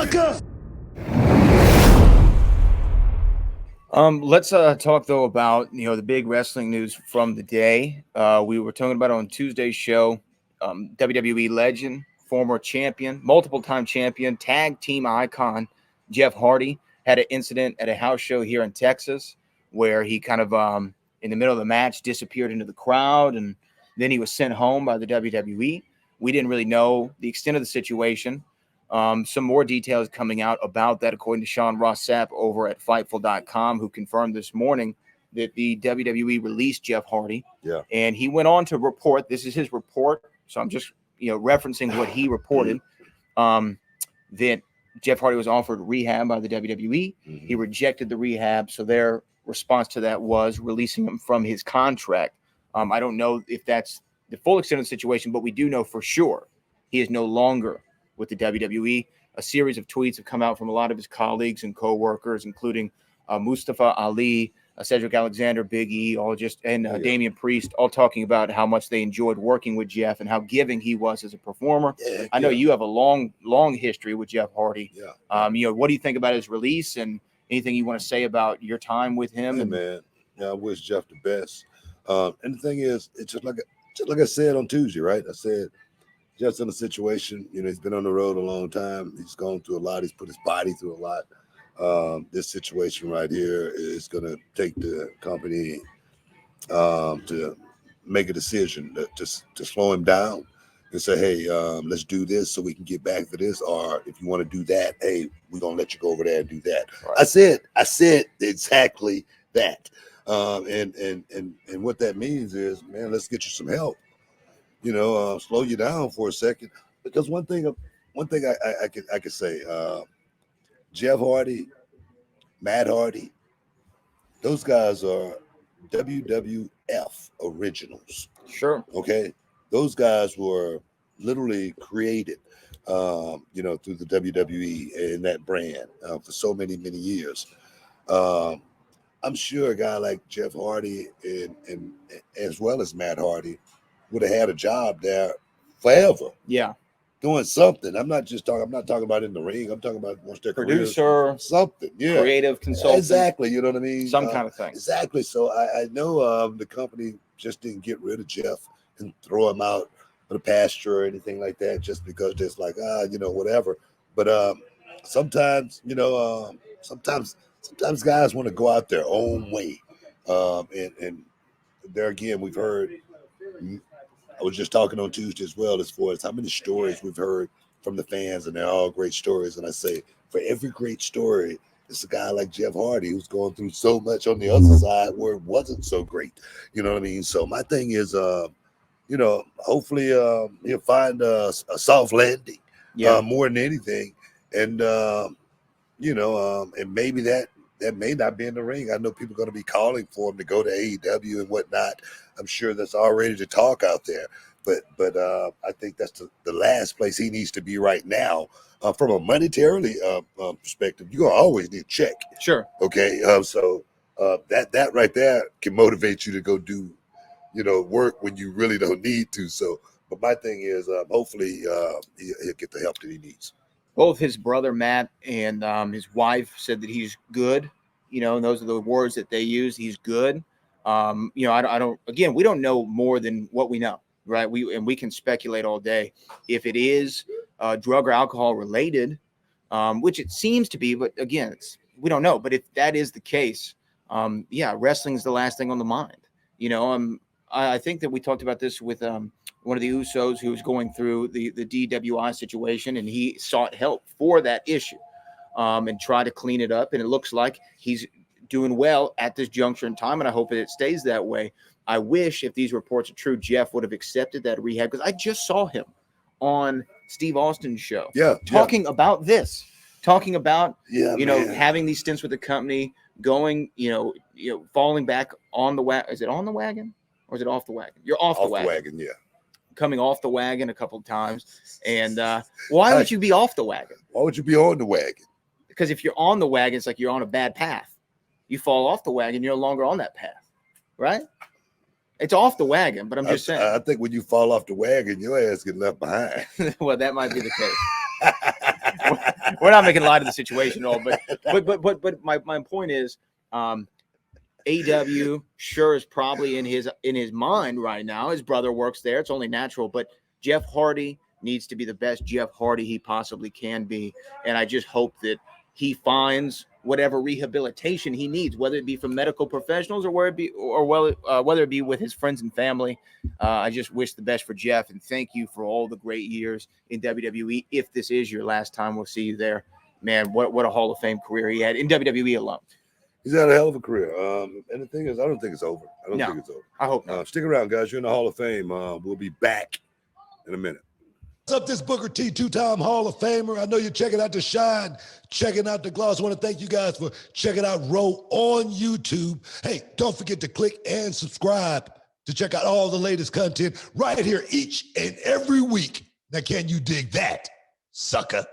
sucker! Let's talk though about the big wrestling news from the day. We were talking about it on Tuesday's show. WWE legend, former champion, multiple-time champion, tag team icon Jeff Hardy had an incident at a house show here in Texas where he kind of in the middle of the match disappeared into the crowd, and then he was sent home by the WWE. We didn't really know the extent of the situation. Some more details coming out about that, according to Sean Ross Sapp over at Fightful.com, who confirmed this morning that the WWE released Jeff Hardy. Yeah. And he went on to report, this is his report, so I'm just referencing what he reported, that Jeff Hardy was offered rehab by the WWE. Mm-hmm. He rejected the rehab, so their response to that was releasing him from his contract. I don't know if that's the full extent of the situation, but we do know for sure he is no longer with the WWE. A series of tweets have come out from a lot of his colleagues and co-workers, including Mustafa Ali, Cedric Alexander, Big E, Damian Priest, all talking about how much they enjoyed working with Jeff and how giving he was as a performer. Yeah, I know you have a long history with Jeff Hardy. Yeah. What do you think about his release, and anything you want to say about your time with him? Hey, man, I wish Jeff the best. And the thing is, it's just like I said on Tuesday, right? I said, Jeff's in a situation, he's been on the road a long time. He's gone through a lot. He's put his body through a lot. This situation right here is going to take the company to make a decision to slow him down and say, hey, let's do this so we can get back to this. Or if you want to do that, hey, we're going to let you go over there and do that. Right. I said exactly that. And what that means is, man, let's get you some help. Slow you down for a second, because one thing I could say, Jeff Hardy, Matt Hardy, those guys are WWF originals. Sure. Okay, those guys were literally created, through the WWE and that brand for so many years. I'm sure a guy like Jeff Hardy and as well as Matt Hardy would have had a job there forever. Yeah. Doing something. I'm not talking about in the ring. I'm talking about once their producer, something. Yeah. Creative consultant. Exactly. You know what I mean? Some kind of thing. Exactly. So I know the company just didn't get rid of Jeff and throw him out of the pasture or anything like that just because it's like, whatever. But sometimes guys want to go out their own way. And there again, we've heard, I was just talking on Tuesday as well, as far as how many stories we've heard from the fans, and they're all great stories. And I say, for every great story, it's a guy like Jeff Hardy who's going through so much on the other side where it wasn't so great. You know what I mean? So my thing is, hopefully he'll find a soft landing, more than anything. And, and maybe that may not be in the ring. I know people are going to be calling for him to go to AEW and whatnot. I'm sure that's already the talk out there. But I think that's the last place he needs to be right now. From a monetarily perspective, you're going to always need a check. Sure. Okay. So that right there can motivate you to go do, work when you really don't need to. So, but my thing is, hopefully he'll get the help that he needs. Both his brother Matt and his wife said that he's good. And those are the words that they use. He's good. I don't. Again, we don't know more than what we know, right? We can speculate all day. If it is drug or alcohol related, which it seems to be, but again, we don't know. But if that is the case, wrestling is the last thing on the mind. I think that we talked about this with one of the Usos who was going through the DWI situation, and he sought help for that issue and tried to clean it up. And it looks like he's doing well at this juncture in time, and I hope that it stays that way. I wish, if these reports are true, Jeff would have accepted that rehab, because I just saw him on Steve Austin's show talking about this, having these stints with the company, going, falling back on the wagon. Is it on the wagon or is it off the wagon? You're off the wagon. Yeah. Coming off the wagon a couple of times. And why would you be off the wagon? Why would you be on the wagon? Because if you're on the wagon, it's like you're on a bad path. You fall off the wagon, you're no longer on that path, right? It's off the wagon, but I'm just saying. I think when you fall off the wagon, your ass get left behind. Well, that might be the case. we're not making light of the situation at all. But my point is, AW sure is probably in his mind right now. His brother works there. It's only natural. But Jeff Hardy needs to be the best Jeff Hardy he possibly can be. And I just hope that he finds whatever rehabilitation he needs, whether it be from medical professionals or whether it be with his friends and family. I just wish the best for Jeff, and thank you for all the great years in WWE. If this is your last time we'll see you there, man, what a Hall of Fame career he had in WWE alone. He's had a hell of a career. And the thing is, I don't think it's over. I hope not. Stick around, guys. You're in the Hall of Fame. We'll be back in a minute. What's up, this Booker T, two-time Hall of Famer. I know you're checking out The Shine, checking out The Gloss. I want to thank you guys for checking out Row on YouTube. Hey, don't forget to click and subscribe to check out all the latest content right here each and every week. Now, can you dig that, sucker?